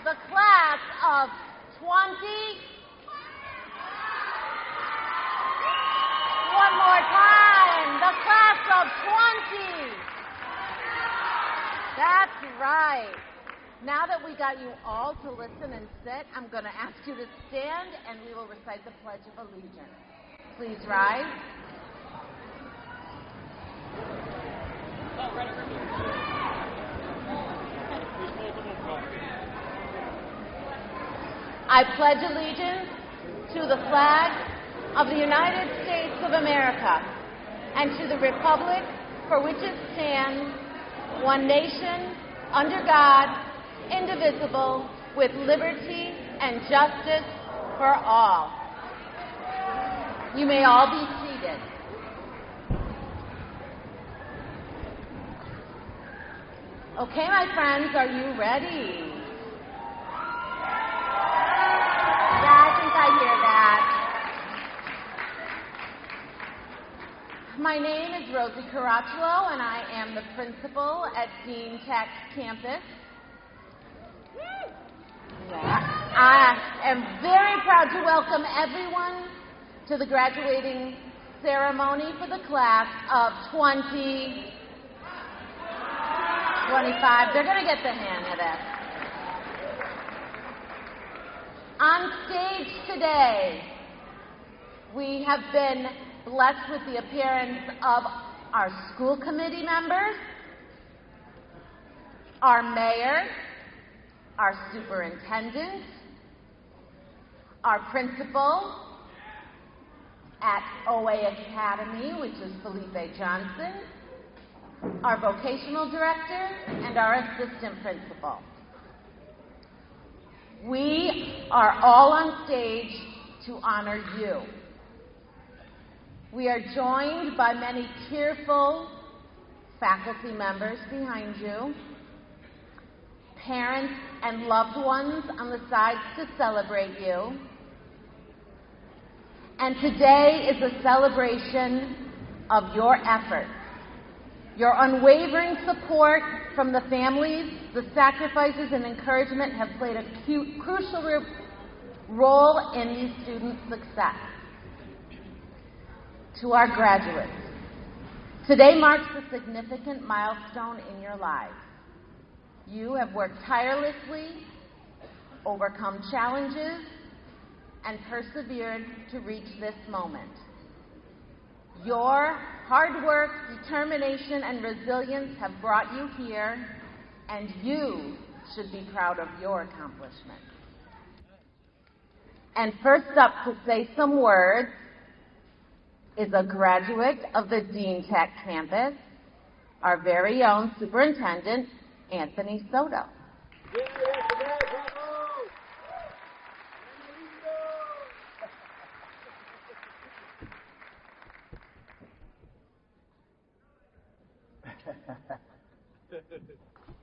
the class of 20. One more time, the class of 20. That's right. Now that we got you all to listen and sit, I'm going to ask you to stand and we will recite the Pledge of Allegiance. Please rise. I pledge allegiance to the flag of the United States of America and to the republic for which it stands, one nation, under God, indivisible, with liberty and justice for all. You may all be seated. Okay, my friends, are you ready? Yeah, I think I hear that. My name is Rosie Caracciolo, and I am the principal at Dean Tech campus. I am very proud to welcome everyone to the graduating ceremony for the class of 2025. They're going to get the hang of it. On stage today, we have been blessed with the appearance of our school committee members, our mayor, our superintendent, our principal at OA Academy, which is Felipe Johnson, our vocational director, and our assistant principal. We are all on stage to honor you. We are joined by many tearful faculty members behind you, parents and loved ones on the sides to celebrate you. And today is a celebration of your efforts, your unwavering support from the families. The sacrifices and encouragement have played a crucial role in these students' success. To our graduates, today marks a significant milestone in your lives. You have worked tirelessly, overcome challenges, and persevered to reach this moment. Your hard work, determination, and resilience have brought you here, and you should be proud of your accomplishments. And first up to say some words is a graduate of the Dean Tech campus, our very own superintendent, Anthony Soto.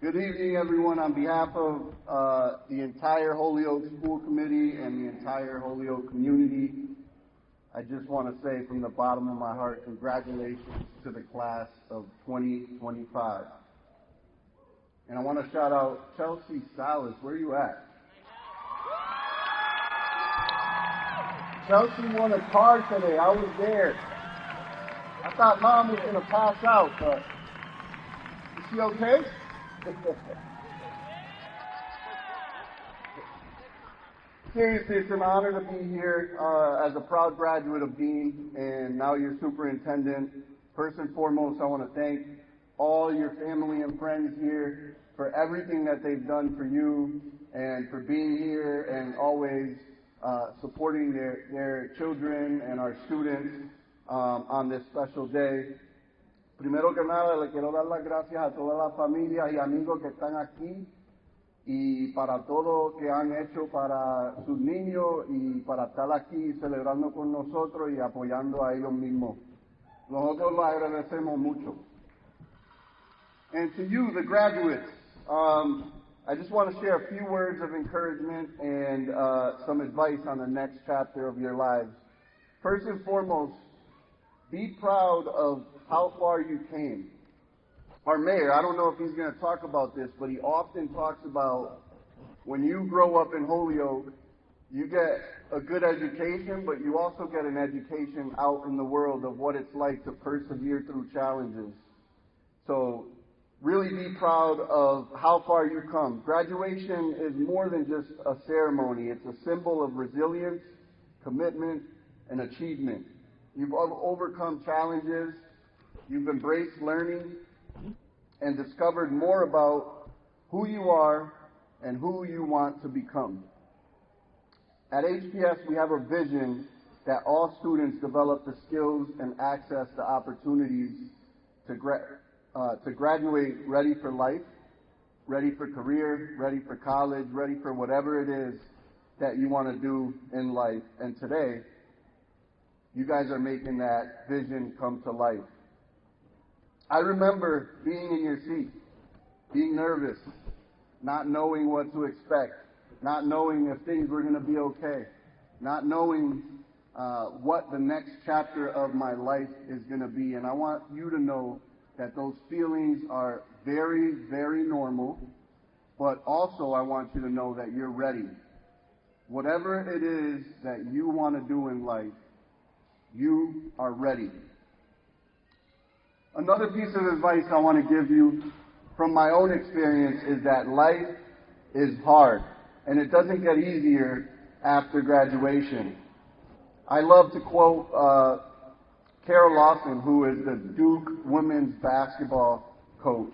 Good evening, everyone. On behalf of the entire Holyoke School Committee and the entire Holyoke community, I just want to say from the bottom of my heart, congratulations to the class of 2025. And I want to shout out Chelsea Salas. Where are you at? Chelsea won a car today. I was there. I thought Mom was going to pass out, but is she okay? Seriously, it's an honor to be here as a proud graduate of Dean and now your superintendent. First and foremost, I want to thank all your family and friends here for everything that they've done for you and for being here and always supporting their children and our students on this special day. Primero que nada, le quiero dar las gracias a todas las familias y amigos que están aquí y para todo que han hecho para sus niños y para estar aquí celebrando con nosotros y apoyando a ellos mismos. Nosotros los agradecemos mucho. And to you, the graduates, I just want to share a few words of encouragement and some advice on the next chapter of your lives. First and foremost, be proud of how far you came. Our mayor, I don't know if he's going to talk about this, but he often talks about when you grow up in Holyoke, you get a good education, but you also get an education out in the world of what it's like to persevere through challenges. So really be proud of how far you come. Graduation is more than just a ceremony. It's a symbol of resilience, commitment, and achievement. You've overcome challenges, you've embraced learning, and discovered more about who you are and who you want to become. At HPS, we have a vision that all students develop the skills and access to opportunities to graduate ready for life, ready for career, ready for college, ready for whatever it is that you want to do in life. And today, you guys are making that vision come to life. I remember being in your seat, being nervous, not knowing what to expect, not knowing if things were going to be okay, not knowing what the next chapter of my life is going to be. And I want you to know that those feelings are very, very normal, but also I want you to know that you're ready. Whatever it is that you want to do in life, you are ready. Another piece of advice I want to give you from my own experience is that life is hard, and it doesn't get easier after graduation. I love to quote Carol Lawson, who is the Duke women's basketball coach,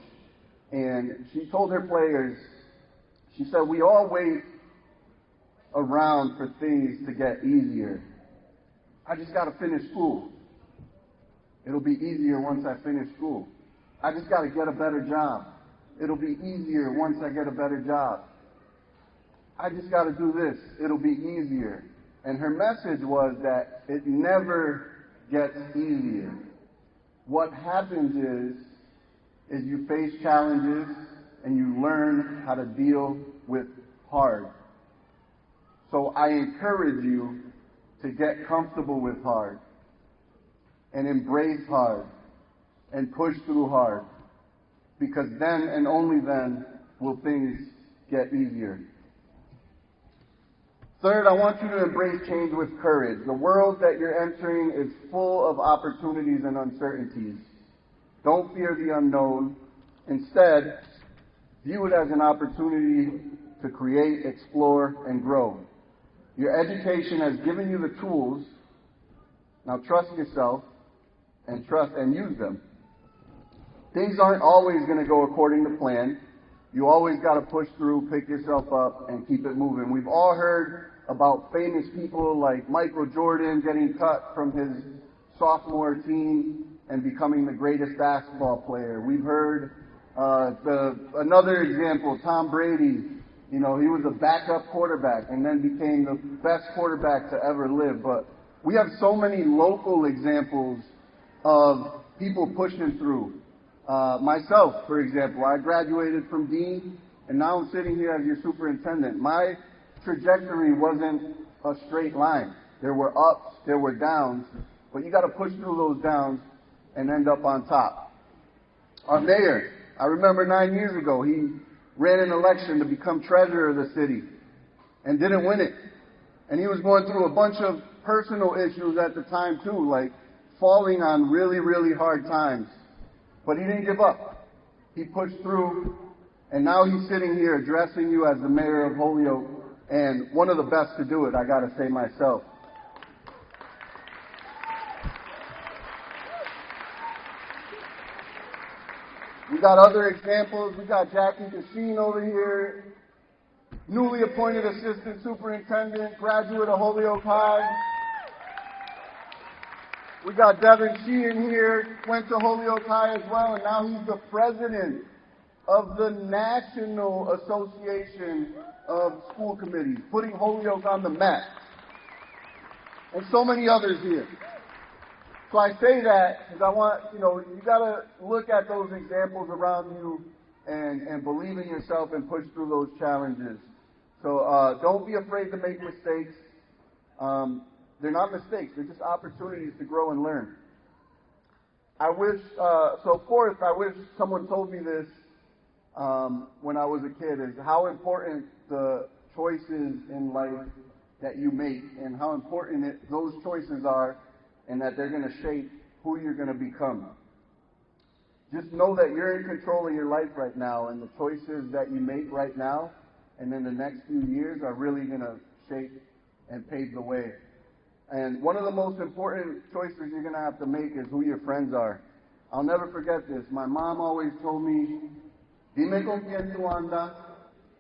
and she told her players, she said, we all wait around for things to get easier. I just got to finish school. It'll be easier once I finish school. I just got to get a better job. It'll be easier once I get a better job. I just got to do this. It'll be easier. And her message was that it never gets easier. What happens is you face challenges and you learn how to deal with hard. So I encourage you to get comfortable with hard and embrace hard and push through hard, because then and only then will things get easier. Third, I want you to embrace change with courage. The world that you're entering is full of opportunities and uncertainties. Don't fear the unknown. Instead, view it as an opportunity to create, explore, and grow. Your education has given you the tools. Now trust yourself and use them. Things aren't always going to go according to plan. You always got to push through, pick yourself up, and keep it moving. We've all heard about famous people like Michael Jordan getting cut from his sophomore team and becoming the greatest basketball player. We've heard another example, Tom Brady. You know, he was a backup quarterback and then became the best quarterback to ever live. But we have so many local examples of people pushing through. Myself, for example, I graduated from dean, and now I'm sitting here as your superintendent. My trajectory wasn't a straight line. There were ups, there were downs, but you got to push through those downs and end up on top. Our mayor, I remember 9 years ago, he ran an election to become treasurer of the city and didn't win it. And he was going through a bunch of personal issues at the time too, like falling on really, really hard times. But he didn't give up. He pushed through, and now he's sitting here addressing you as the mayor of Holyoke, and one of the best to do it, I gotta say myself. We got other examples. We got Jackie Cashin over here, newly appointed assistant superintendent, graduate of Holyoke High. We got Devin Sheehan here, went to Holyoke High as well, and now he's the president of the National Association of School Committees, putting Holyoke on the map. And so many others here. So I say that because I want, you got to look at those examples around you and believe in yourself and push through those challenges. So don't be afraid to make mistakes. They're not mistakes. They're just opportunities to grow and learn. Fourth, I wish someone told me this when I was a kid is how important the choices in life that you make and how important those choices are and that they're going to shape who you're going to become. Just know that you're in control of your life right now, and the choices that you make right now and in the next few years are really going to shape and pave the way. And one of the most important choices you're going to have to make is who your friends are. I'll never forget this. My mom always told me, dime con quién tú andas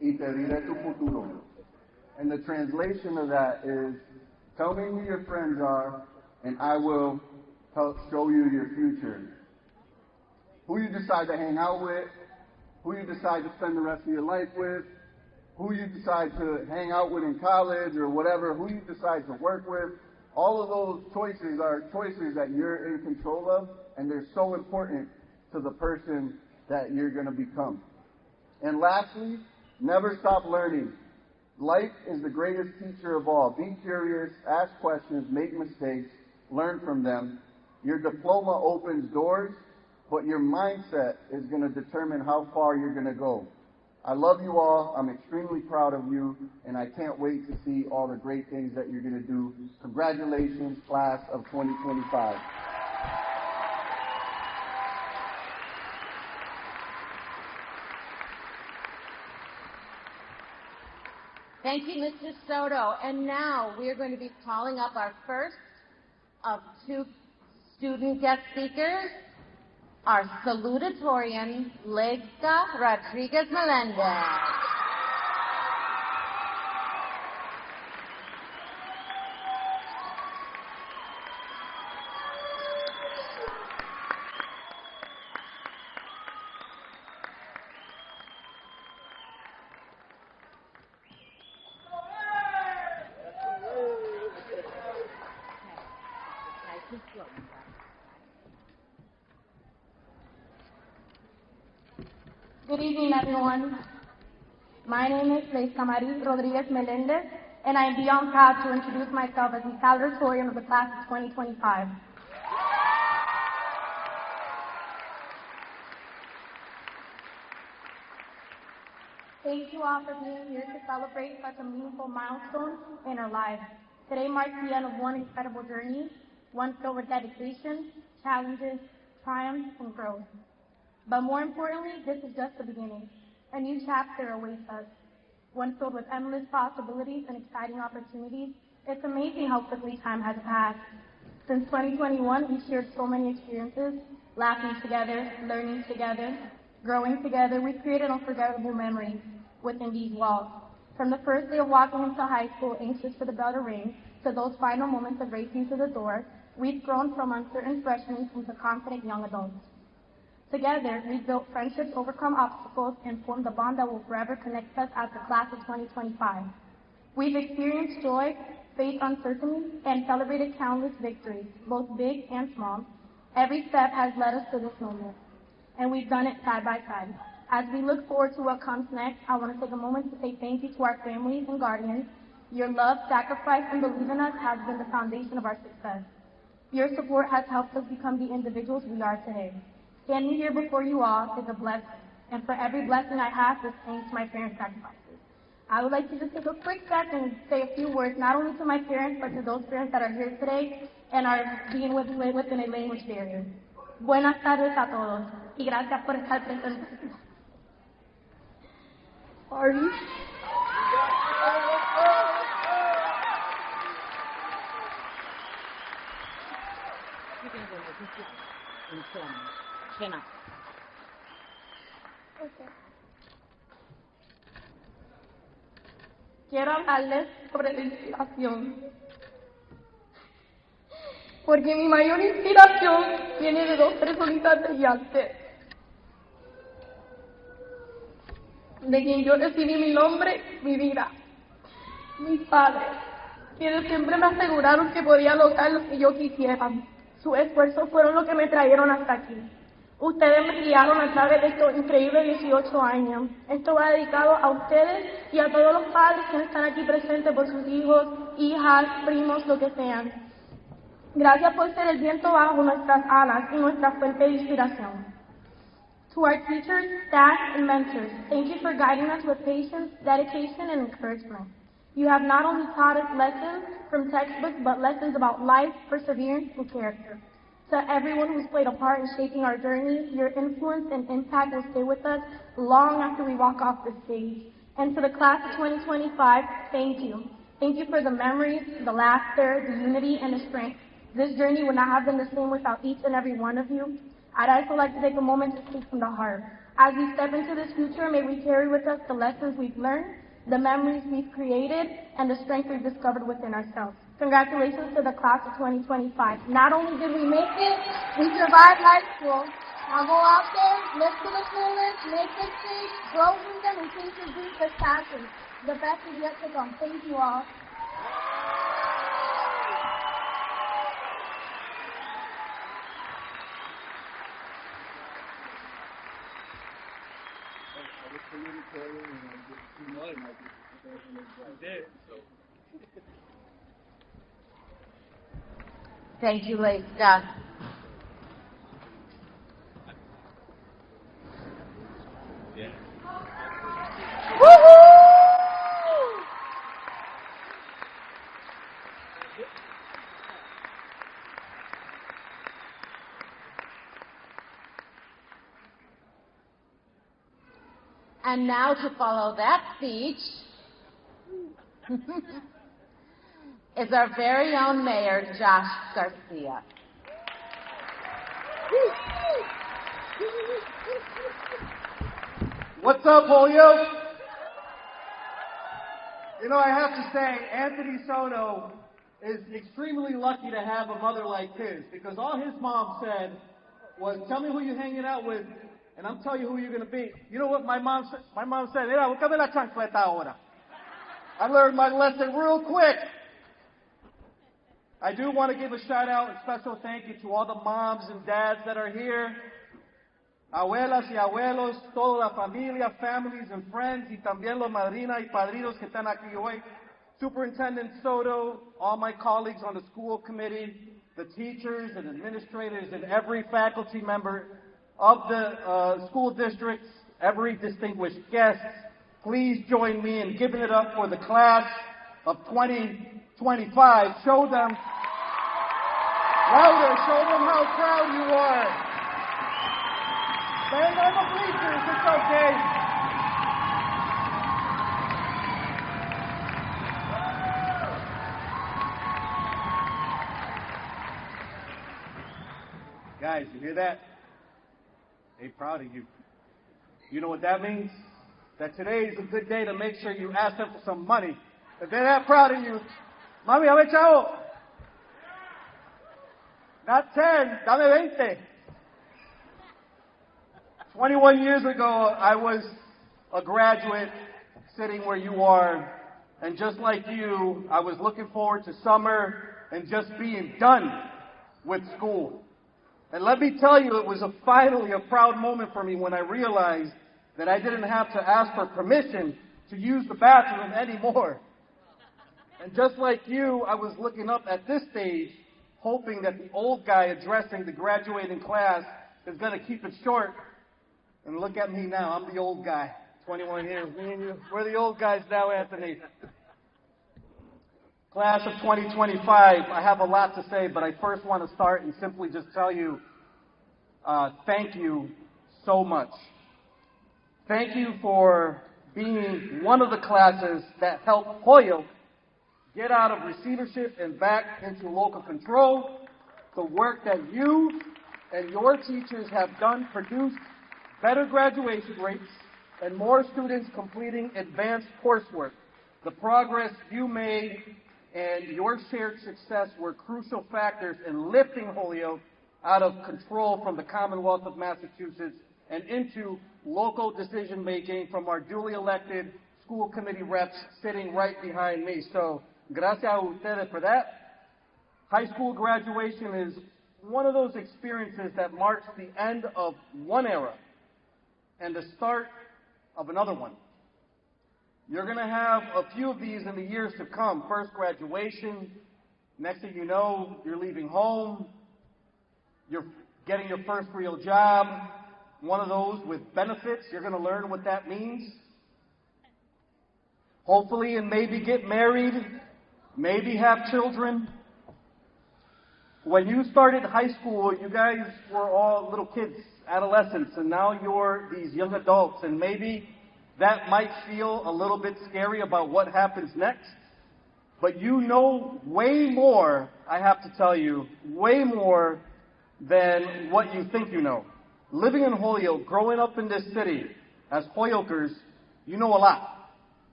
y te diré tu futuro. And the translation of that is, tell me who your friends are and I will show you your future. Who you decide to hang out with, who you decide to spend the rest of your life with, who you decide to hang out with in college or whatever, who you decide to work with, all of those choices are choices that you're in control of, and they're so important to the person that you're going to become. And lastly, never stop learning. Life is the greatest teacher of all. Be curious, ask questions, make mistakes, learn from them. Your diploma opens doors, but your mindset is going to determine how far you're going to go. I love you all. I'm extremely proud of you, and I can't wait to see all the great things that you're going to do. Congratulations, class of 2025. Thank you, Mr. Soto. And now we are going to be calling up our first of two student guest speakers, our salutatorian, Leyksa Rodriguez Melendez. Good evening, everyone. My name is Leyksa Rodriguez Melendez, and I am beyond proud to introduce myself as the salutatorian of the class of 2025. Thank you all for being here to celebrate such a meaningful milestone in our lives. Today marks the end of one incredible journey, one filled with dedication, challenges, triumphs, and growth. But more importantly, this is just the beginning. A new chapter awaits us, one filled with endless possibilities and exciting opportunities. It's amazing how quickly time has passed. Since 2021, we've shared so many experiences, laughing together, learning together, growing together. We've created unforgettable memories within these walls. From the first day of walking into high school, anxious for the bell to ring, to those final moments of racing to the door, we've grown from uncertain freshmen into confident young adults. Together, we've built friendships, overcome obstacles, and formed a bond that will forever connect us as the class of 2025. We've experienced joy, faced uncertainty, and celebrated countless victories, both big and small. Every step has led us to this moment, and we've done it side by side. As we look forward to what comes next, I want to take a moment to say thank you to our families and guardians. Your love, sacrifice, and belief in us has been the foundation of our success. Your support has helped us become the individuals we are today. Standing here before you all is a blessing, and for every blessing I have, this thanks to my parents' sacrifices. I would like to just take a quick second and say a few words, not only to my parents, but to those parents that are here today and are being within a language barrier. Buenas tardes a todos, y gracias por estar presentes. Sorry. Okay. Quiero hablarles sobre la inspiración, porque mi mayor inspiración viene de dos personitas brillantes, de quien yo recibí mi nombre, mi vida, mis padres, quienes siempre me aseguraron que podía lograr lo que yo quisiera. Sus esfuerzos fueron lo que me trajeron hasta aquí. Ustedes me guiaron a través de estos increíbles 18 años. Esto va dedicado a ustedes y a todos los padres que están aquí presentes por sus hijos, hijas, primos, lo que sean. Gracias por ser el viento bajo nuestras alas y nuestra fuente de inspiración. To our teachers, staff, and mentors, thank you for guiding us with patience, dedication, and encouragement. You have not only taught us lessons from textbooks, but lessons about life, perseverance, and character. To everyone who's played a part in shaping our journey, your influence and impact will stay with us long after we walk off the stage. And to the class of 2025, thank you. Thank you for the memories, the laughter, the unity, and the strength. This journey would not have been the same without each and every one of you. I'd also like to take a moment to speak from the heart. As we step into this future, may we carry with us the lessons we've learned, the memories we've created, and the strength we've discovered within ourselves. Congratulations to the class of 2025. Not only did we make it, we survived high school. Now go out there, live to the fullest, make mistakes, grow from them, and chase your dreams with passion. The best is yet to come. Thank you all. Thank you, Leyksa. And now to follow that speech is our very own mayor, Josh Garcia. What's up, Julio? You know, I have to say, Anthony Soto is extremely lucky to have a mother like his, because all his mom said was, tell me who you're hanging out with, and I'm telling you who you're going to be. You know what my mom said? My mom said, mira, búscame la chancleta ahora. I learned my lesson real quick. I do want to give a shout out and special thank you to all the moms and dads that are here. Abuelas y abuelos, toda la familia, families and friends, y también los madrinas y padrinos que están aquí hoy. Superintendent Soto, all my colleagues on the school committee, the teachers and administrators and every faculty member of the school districts, every distinguished guest, please join me in giving it up for the class of 2025. Show them louder, show them how proud you are. Stand on the bleachers, it's okay. Guys, you hear that? They're proud of you. You know what that means? That today is a good day to make sure you ask them for some money. If they're that proud of you, mami, dame chavo. Not 10, dame 20. 21 years ago, I was a graduate sitting where you are, and just like you, I was looking forward to summer and just being done with school. And let me tell you, it was finally a proud moment for me when I realized that I didn't have to ask for permission to use the bathroom anymore. And just like you, I was looking up at this stage, hoping that the old guy addressing the graduating class is going to keep it short. And look at me now, I'm the old guy, 21 years, me and you, we're the old guys now, Anthony. Class of 2025, I have a lot to say, but I first want to start and simply just tell you, thank you so much. Thank you for being one of the classes that helped Hoyo get out of receivership and back into local control. The work that you and your teachers have done produced better graduation rates and more students completing advanced coursework. The progress you made and your shared success were crucial factors in lifting Holyoke out of control from the Commonwealth of Massachusetts and into local decision-making from our duly elected school committee reps sitting right behind me. So, gracias a ustedes for that. High school graduation is one of those experiences that marks the end of one era and the start of another one. You're going to have a few of these in the years to come. First, graduation. Next thing you know, you're leaving home. You're getting your first real job. one of those with benefits. You're going to learn what that means. Hopefully, and maybe get married, maybe have children. When you started high school, you guys were all little kids, adolescents, and now you're these young adults, and maybe that might feel a little bit scary about what happens next. But you know way more, I have to tell you, way more than what you think you know. Living in Holyoke, growing up in this city, as Hoyokers, you know a lot.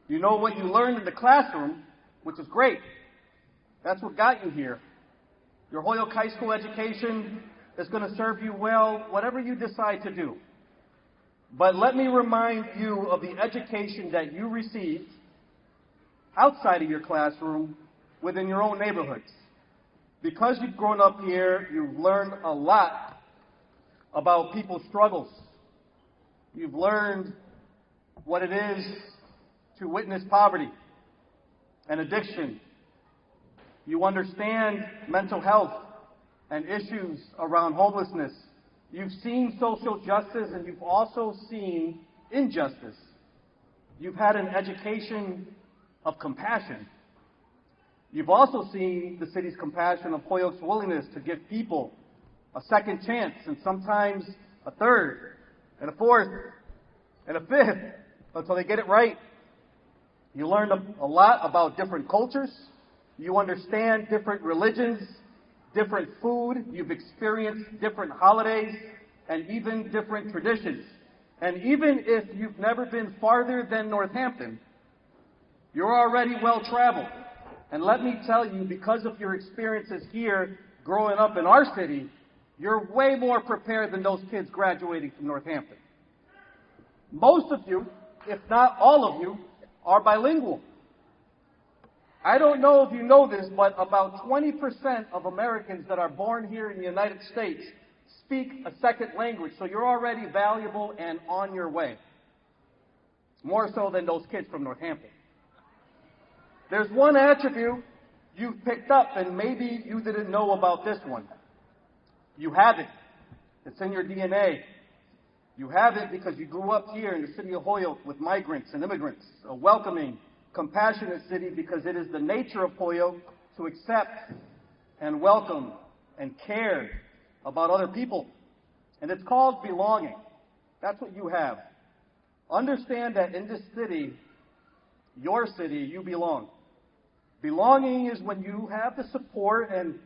You know what you learned in the classroom, which is great. That's what got you here. Your Holyoke High School education is going to serve you well, whatever you decide to do. But let me remind you of the education that you received outside of your classroom, within your own neighborhoods. Because you've grown up here, you've learned a lot about people's struggles. You've learned what it is to witness poverty and addiction. You understand mental health and issues around homelessness. You've seen social justice, and you've also seen injustice. You've had an education of compassion. You've also seen the city's compassion of Holyoke's willingness to give people a second chance, and sometimes a third, and a fourth, and a fifth, until they get it right. You learned a lot about different cultures. You understand different religions, different food. You've experienced different holidays, and even different traditions. And even if you've never been farther than Northampton, you're already well-traveled. And let me tell you, because of your experiences here growing up in our city, you're way more prepared than those kids graduating from Northampton. Most of you, if not all of you, are bilingual. I don't know if you know this, but about 20% of Americans that are born here in the United States speak a second language, so you're already valuable and on your way. More so than those kids from Northampton. There's one attribute you've picked up, and maybe you didn't know about this one. You have it. It's in your DNA. You have it because you grew up here in the city of Holyoke with migrants and immigrants, a welcoming, compassionate city, because it is the nature of Holyoke to accept and welcome and care about other people. And it's called belonging. That's what you have. Understand that in this city, your city, you belong. Belonging is when you have the support and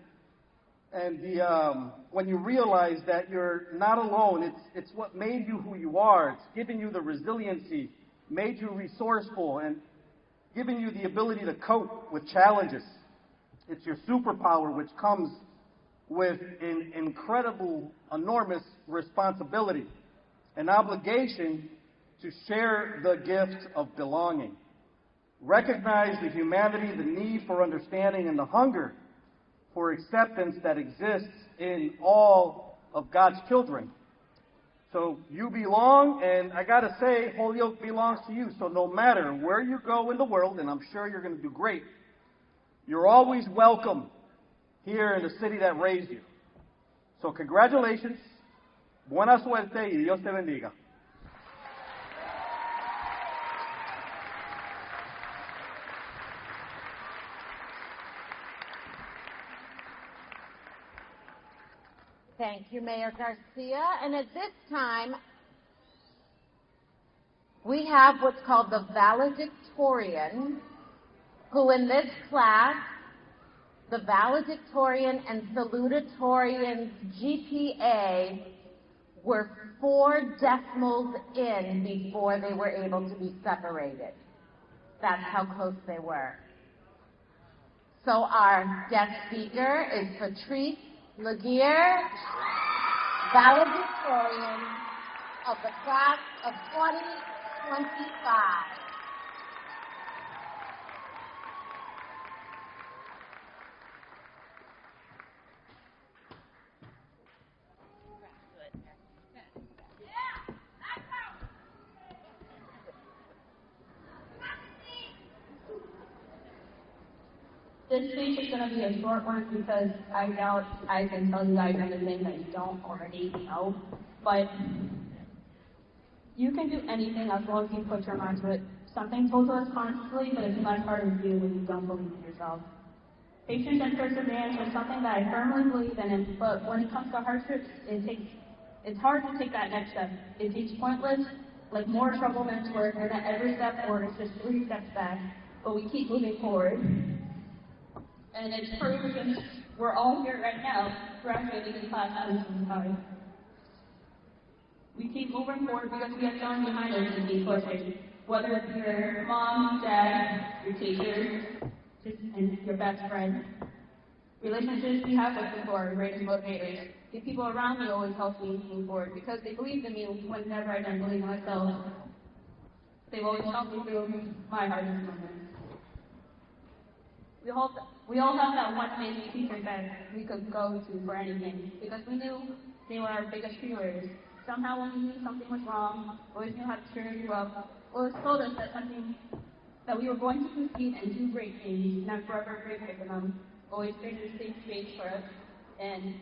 when you realize that you're not alone. It's what made you who you are. It's giving you the resiliency, made you resourceful, and giving you the ability to cope with challenges. It's your superpower, which comes with an incredible, enormous responsibility, an obligation to share the gift of belonging. Recognize the humanity, the need for understanding, and the hunger for acceptance that exists in all of God's children. So you belong, and I gotta say, Holyoke belongs to you. So no matter where you go in the world, and I'm sure you're going to do great, you're always welcome here in the city that raised you. So congratulations, buena suerte, y Dios te bendiga. Thank you, Mayor Garcia. And at this time, we have what's called the valedictorian, who in this class, the valedictorian and salutatorian's GPA were 4 decimals in before they were able to be separated. That's how close they were. So our guest speaker is Patrice Laguerre, valedictorian of the class of 2025. The This speech is going to be a short one because I doubt I can tell you guys anything that you don't already know. But you can do anything as long as you put your mind to it. Something told to us constantly, but it's much harder to do when you don't believe in yourself. Patience and perseverance is something that I firmly believe in, but when it comes to hardships, it's hard to take that next step. It seems pointless, like more trouble than it's worth, and that every step forward is just 3 steps back, but we keep moving forward. And it's proof because we're all here right now, graduating in class at the same time. We keep moving forward because we have someone behind us to be pushing. Whether it's your mom, dad, your teachers, and your best friend. Relationships we have with people are greatest motivators. The people around me always help me move forward because they believed in me whenever I didn't believe in myself. They've always helped me through my hardest moments. We all have that one amazing teacher that we could go to for anything because we knew they were our biggest fears. Somehow when we knew something was wrong, always knew how to cheer you up, always told us that we were going to succeed and do great things, and I'm forever grateful for them. Always created a safe space for us and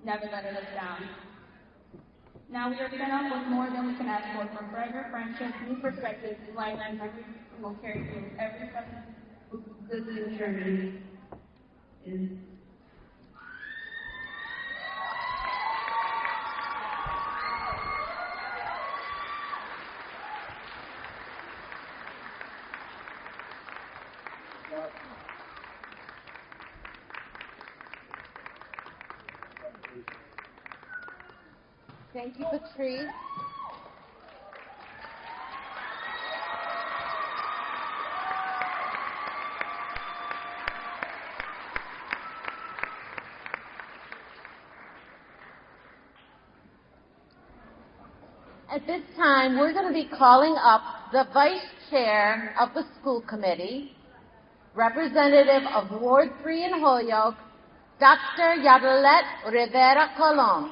never let us down. Now we are set up with more than we can ask for forever friendships, new perspectives, and life and memories will carry through every step of this new journey. Thank you, Patrice. At this time, we're going to be calling up the Vice Chair of the School Committee, representative of Ward 3 in Holyoke, Dr. Leyksa Rodriguez Melendez.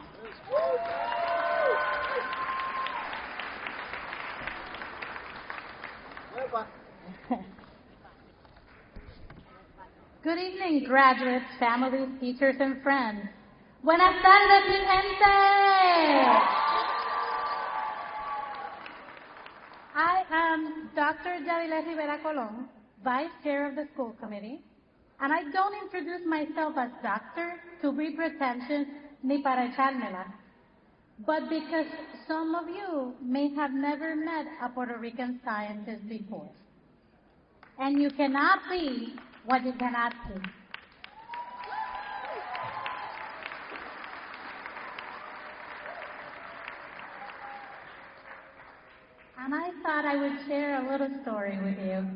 Good evening, graduates, families, teachers, and friends. Buenas tardes, mi gente! I am Dr. Leyksa Rodriguez Melendez, Vice Chair of the School Committee, and I don't introduce myself as doctor to be pretentious ni para echármela, but because some of you may have never met a Puerto Rican scientist before. And you cannot be what you cannot see. And I thought I would share a little story with you.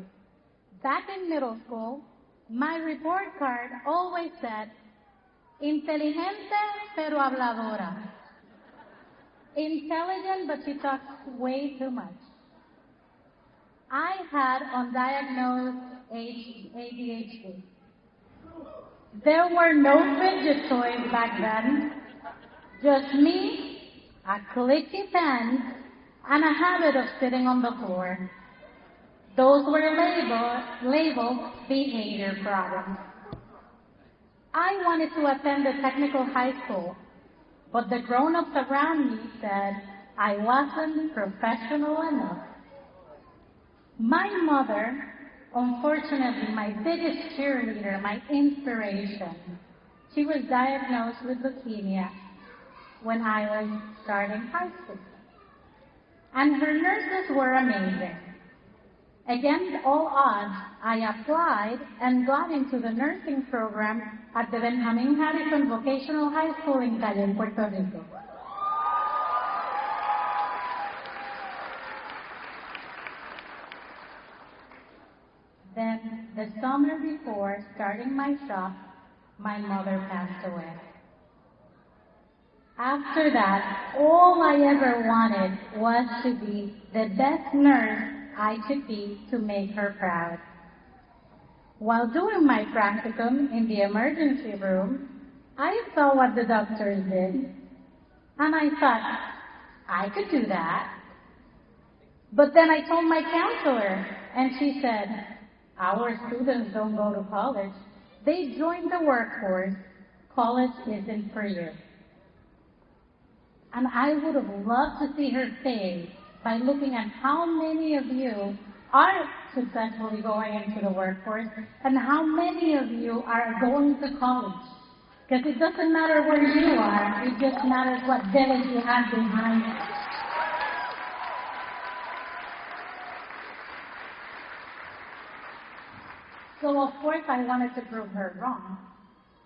Back in middle school, my report card always said, inteligente pero habladora. Intelligent, but she talks way too much. I had undiagnosed ADHD. There were no fidget toys back then. Just me, a clicky pen, and a habit of sitting on the floor. Those were labeled behavior problems. I wanted to attend a technical high school, but the grown-ups around me said I wasn't professional enough. My mother, unfortunately my biggest cheerleader, my inspiration, she was diagnosed with leukemia when I was starting high school. And her nurses were amazing. Against all odds, I applied and got into the nursing program at the Benjamin Harrison Vocational High School in Cali, Puerto Rico. Then, the summer before starting my shop, my mother passed away. After that, all I ever wanted was to be the best nurse I could be to make her proud. While doing my practicum in the emergency room, I saw what the doctors did, and I thought, I could do that. But then I told my counselor, and she said, our students don't go to college, they join the workforce, college isn't for you. And I would have loved to see her face by looking at how many of you are successfully going into the workforce and how many of you are going to college. Because it doesn't matter where you are, it just matters what village you have behind you. So of course I wanted to prove her wrong.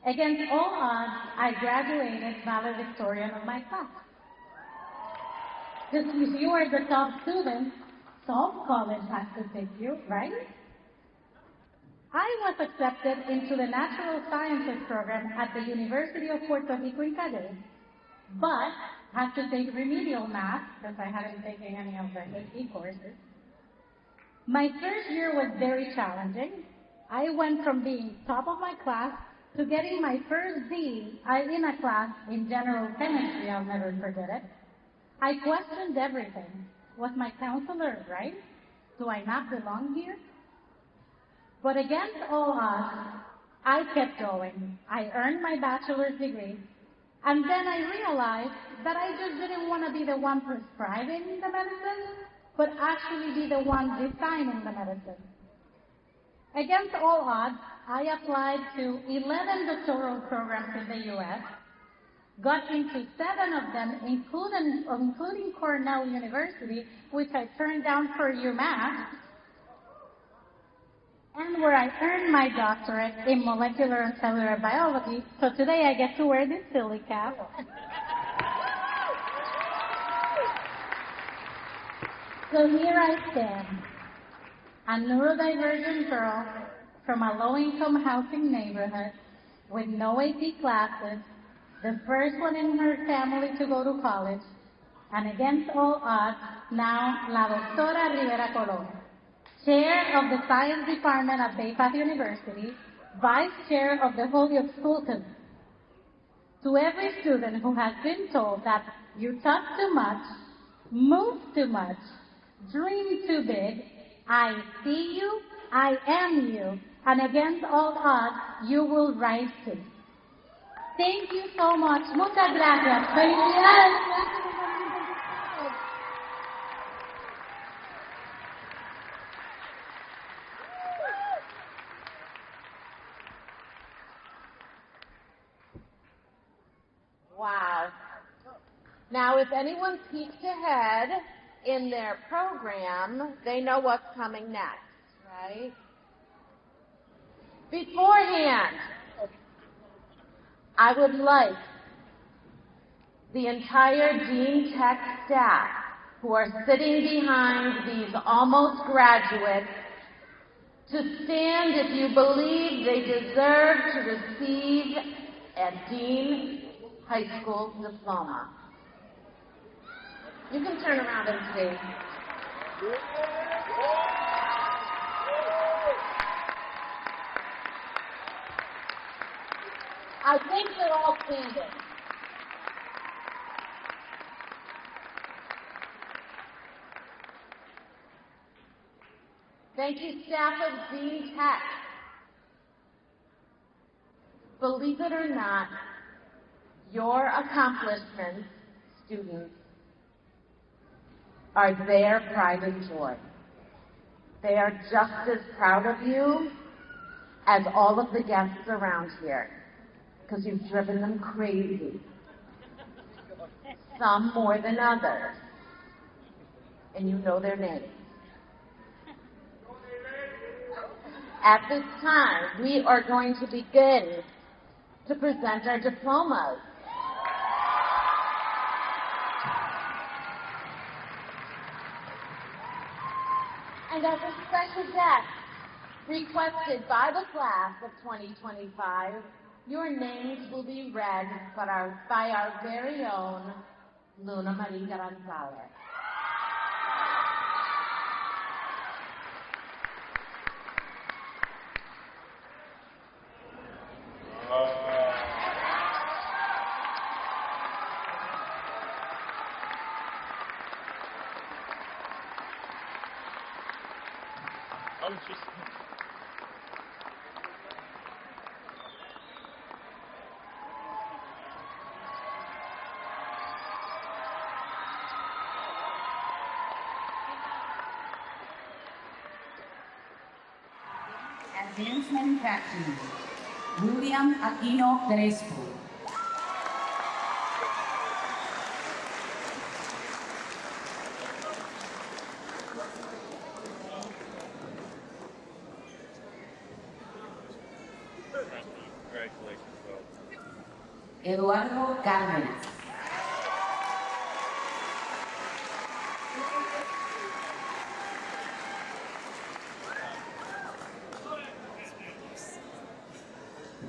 Against all odds, I graduated valedictorian of my class. Because if you are the top student, some college has to pick you, right? I was accepted into the Natural Sciences program at the University of Puerto Rico in Cadiz, but had to take remedial math because I hadn't taken any of the AP courses. My first year was very challenging. I went from being top of my class to getting my first D in a class in general chemistry. I'll never forget it. I questioned everything. Was my counselor right? Do I not belong here? But against all odds, I kept going. I earned my bachelor's degree, and then I realized that I just didn't want to be the one prescribing the medicine, but actually be the one designing the medicine. Against all odds, I applied to 11 doctoral programs in the U.S., got into 7 of them, including Cornell University, which I turned down for UMass, and where I earned my doctorate in molecular and cellular biology. So today I get to wear this silly cap. So here I stand, a neurodivergent girl from a low-income housing neighborhood with no AP classes, the first one in her family to go to college, and against all odds, now La Doctora Rivera Colón, Chair of the Science Department at Bay Path University, Vice Chair of the Holyoke School Committee. To every student who has been told that you talk too much, move too much, dream too big, I see you, I am you, and against all odds, you will rise too. Thank you so much. Muchas gracias. Felicidades. Wow. Now, if anyone peeks ahead in their program, they know what's coming next, right? Beforehand, I would like the entire Dean Tech staff who are sitting behind these almost graduates to stand if you believe they deserve to receive a Dean High School diploma. You can turn around and see. I think they're all standing. Thank you, staff of Dean Tech. Believe it or not, your accomplishments, students, are their pride and joy. They are just as proud of you as all of the guests around here, because you've driven them crazy. Some more than others. And you know their names. At this time, we are going to begin to present our diplomas. And as a special guest requested by the class of 2025, your names will be read by our very own Luna Maria Gonzalez. Advanced Manufacturing, William Aquino Crespo. Eduardo Cárdenas.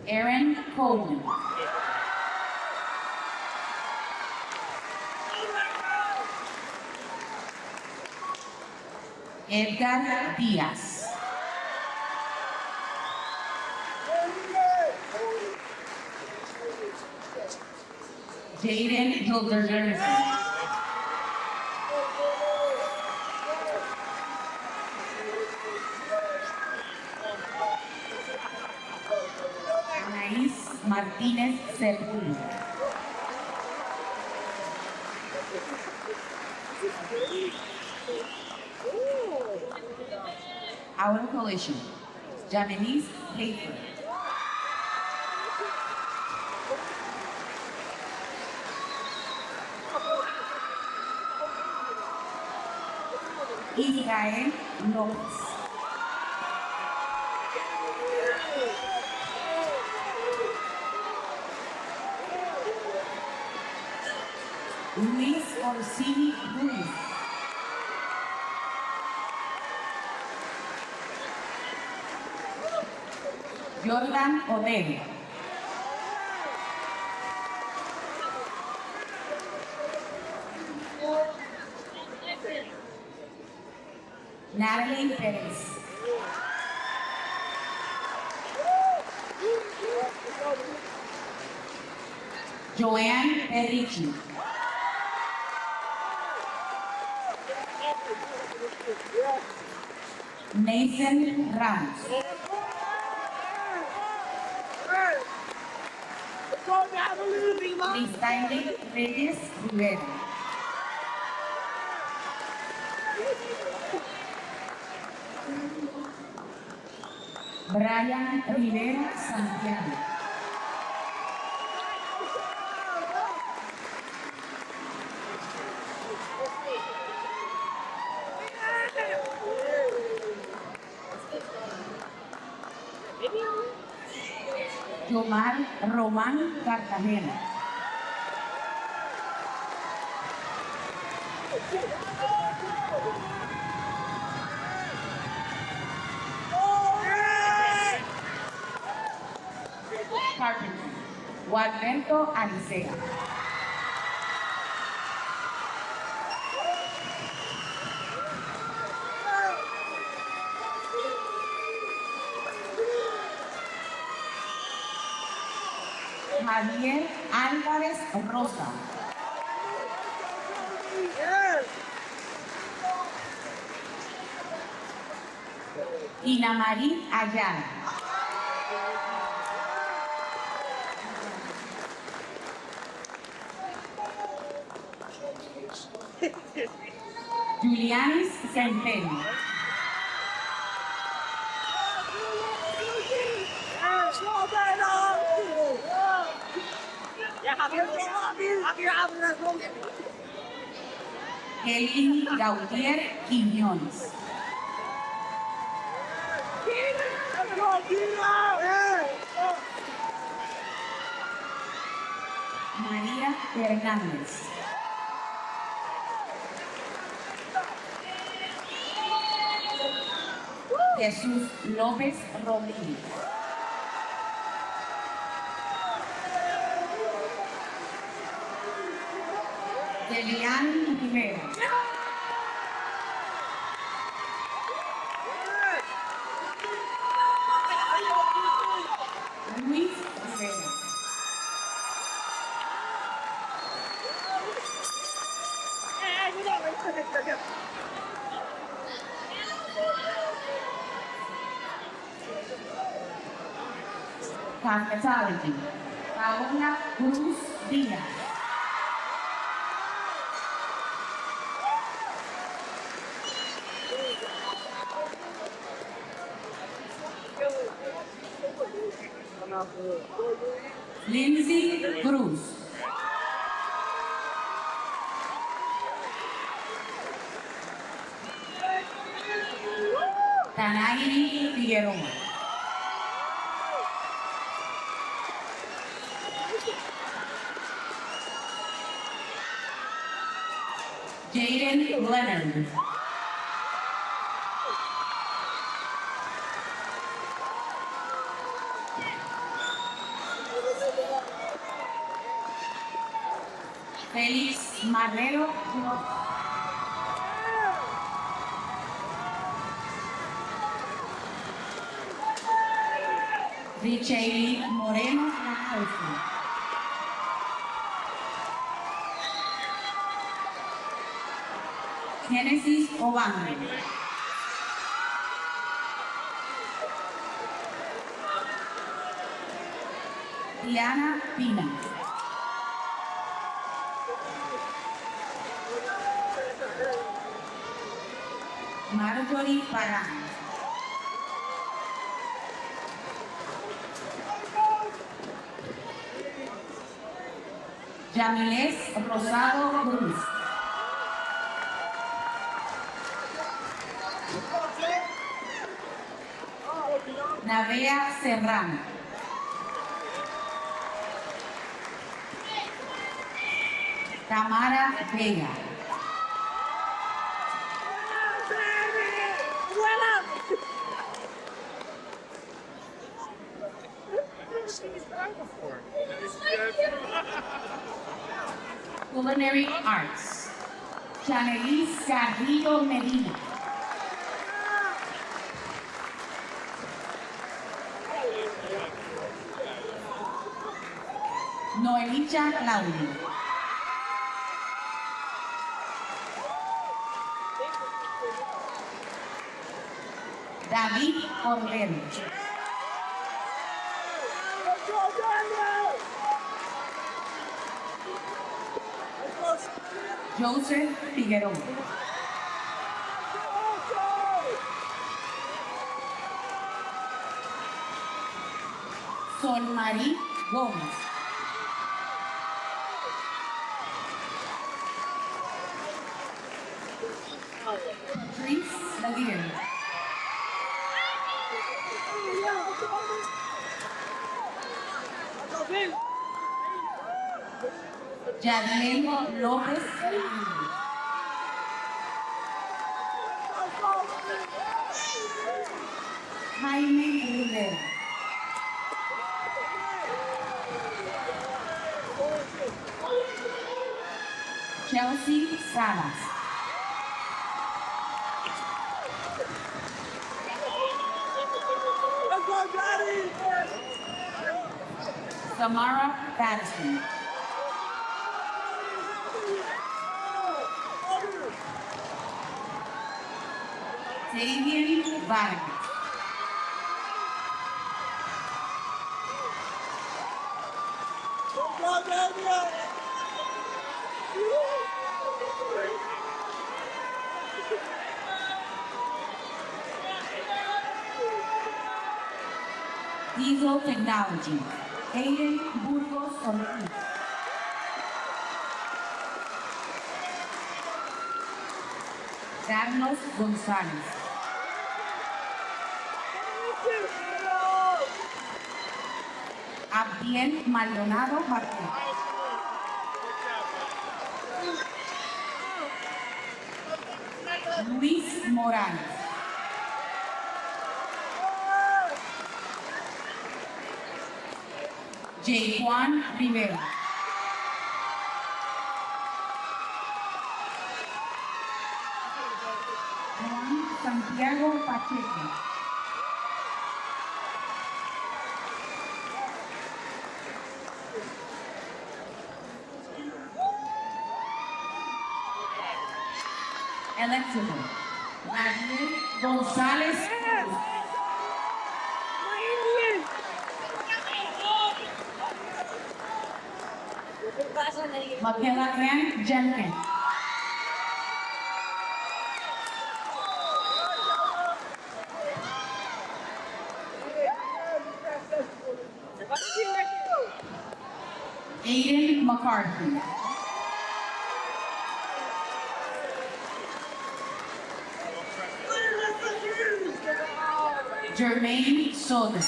Aaron Coleman. Edgar Díaz. Jaden Hildergerson. Anaís Martínez Sepúlveda. Our Coalition, Japanese Paper. Israel López. Luis Orsini Ruiz. Jordan Odell. Natalie Perez. Joanne Perrici. Nathan Ramos. Cristaine Reyes Rivera. Brian Rivera Santiago. Yomar Román Cartagena. Carpentry, Gualberto Alicea. Javier Álvarez Rosa. Ina Marí Ayala. Julianis Centeno. Kelly Gautier Quiñones. María Hernández. Jesús López Rodríguez. Delian Rivera. Luis Rivera. Cosmetology, Paola Cruz Díaz. Lindsay Cruz. Tanairi Figueroa. Jaden Leonard. Félix Marrero. Richeli Moreno. Genesis Obando. Diana Pina. Marjorie Pagan. Yamiles Rosado Cruz. Navea Serrano. Tamara Vega. Culinary Arts. Chanelis Carrillo Medina. Noelicha Claudio. David Cordero. Joseph Figueroa. Sol Marie Gómez. Patrice Laguerre. Yadlen López. Jaime Rivera. Chelsea Salas. Samara Patterson. Davian Vargas. Diesel Technology. Aiden Burgos Ortiz. Carlos González. Abdiel Maldonado Martín. Luis Morales. J. Juan Rivera. Juan Santiago Pacheco. Electrical. Daniel González Cruz. Michaela Ann Jenkins. Jermaine Soto.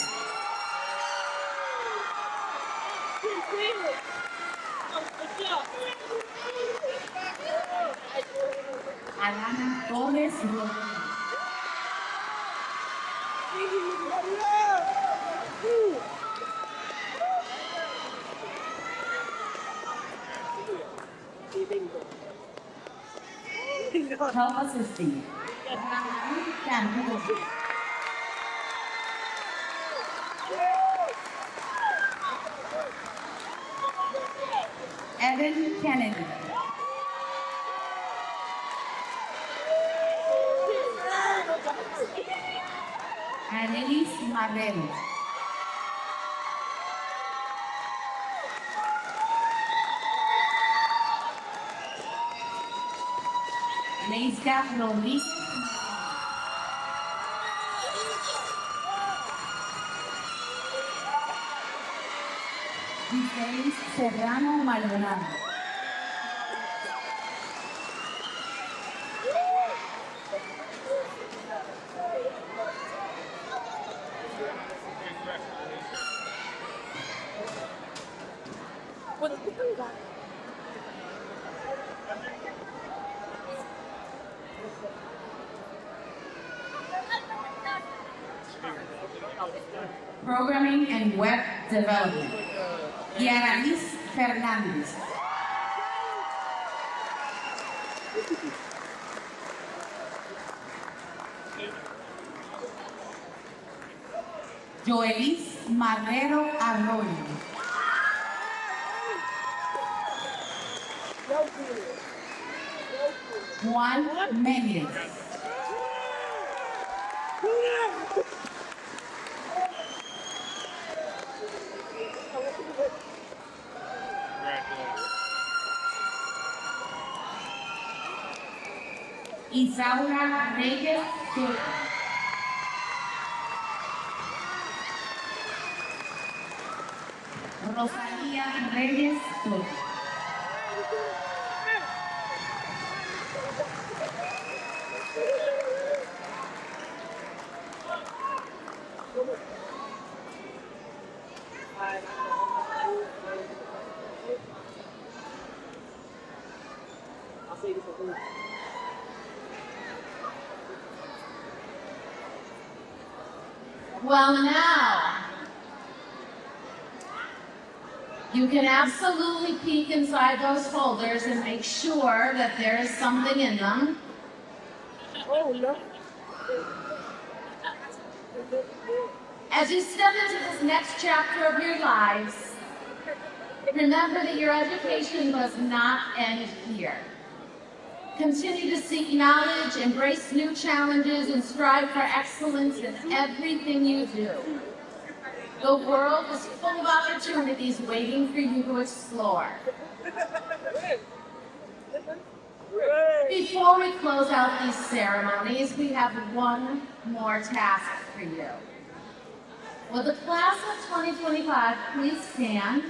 Alana Gómez Rodríguez. Help us assisting. Evan Kennedy. Annelies Marrero. Leyksa Rodriguez. Patrice Serrano Maldonado. Programming and Web Development. Yaralis Fernandez. Joelis Marrero Arroyo. Juan Méndez. Isaura Reyes Soto. Rosalía Reyes Soto. Well, now, you can absolutely peek inside those folders and make sure that there is something in them. Oh, no. As you step into this next chapter of your lives, remember that your education does not end here. Continue to seek knowledge, embrace new challenges, and strive for excellence in everything you do. The world is full of opportunities waiting for you to explore. Before we close out these ceremonies, we have one more task for you. Will the class of 2025 please stand?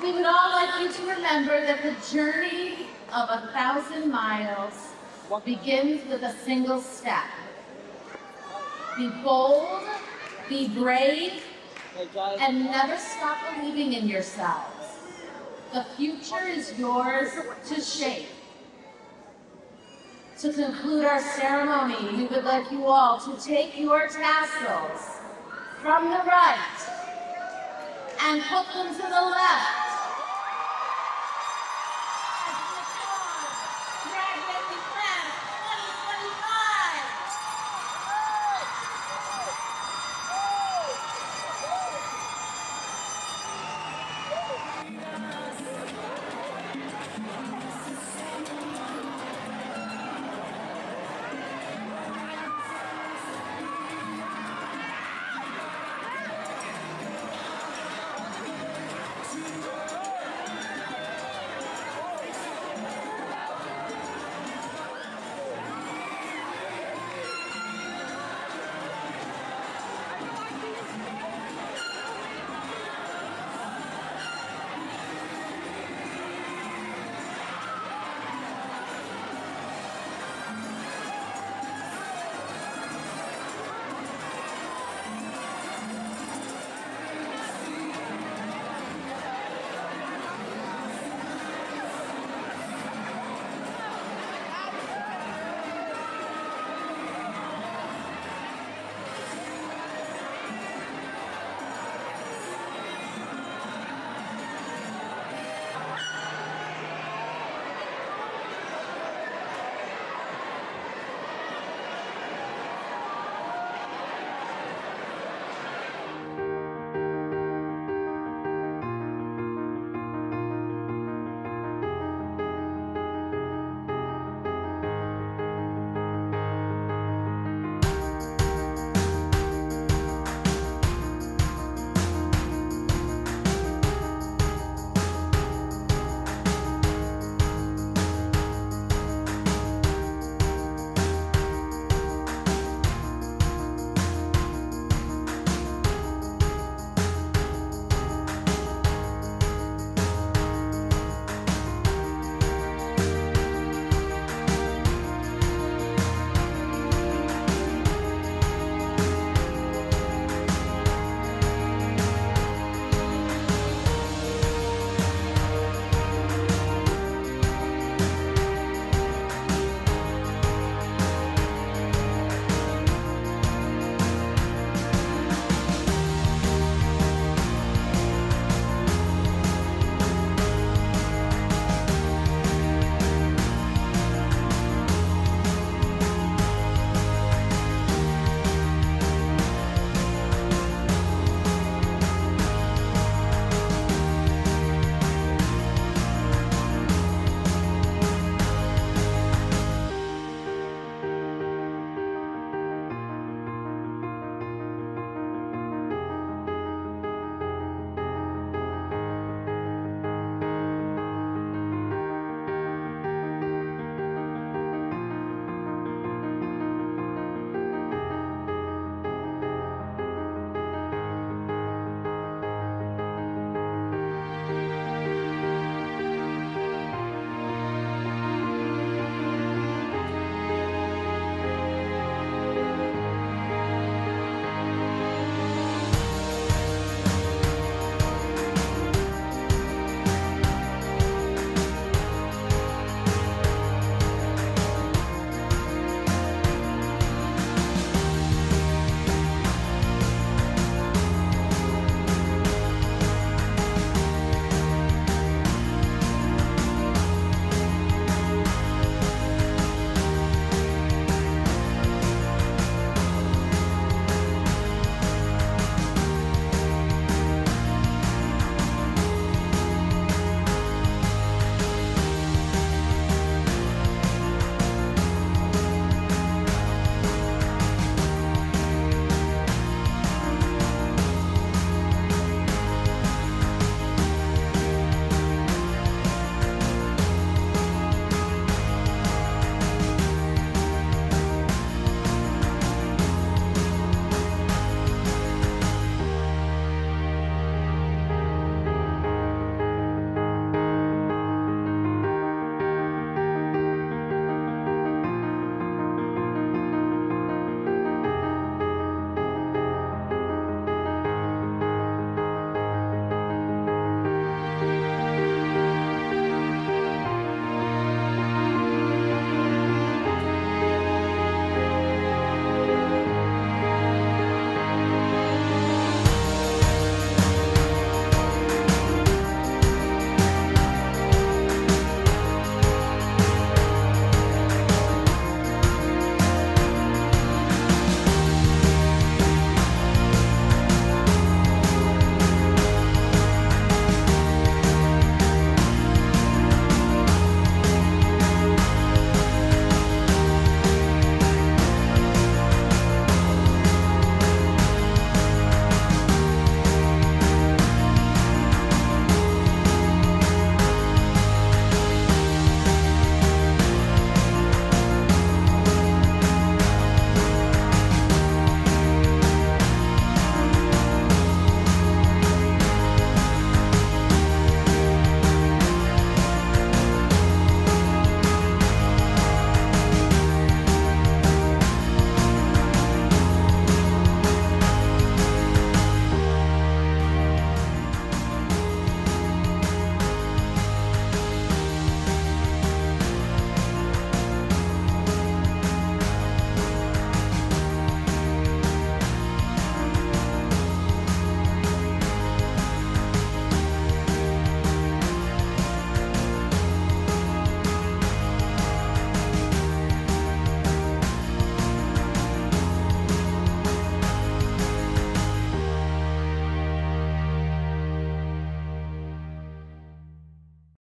We would all like you to remember that the journey of 1,000 miles begins with a single step. Be bold, be brave, and never stop believing in yourselves. The future is yours to shape. To conclude our ceremony, we would like you all to take your tassels from the right and put them to the left.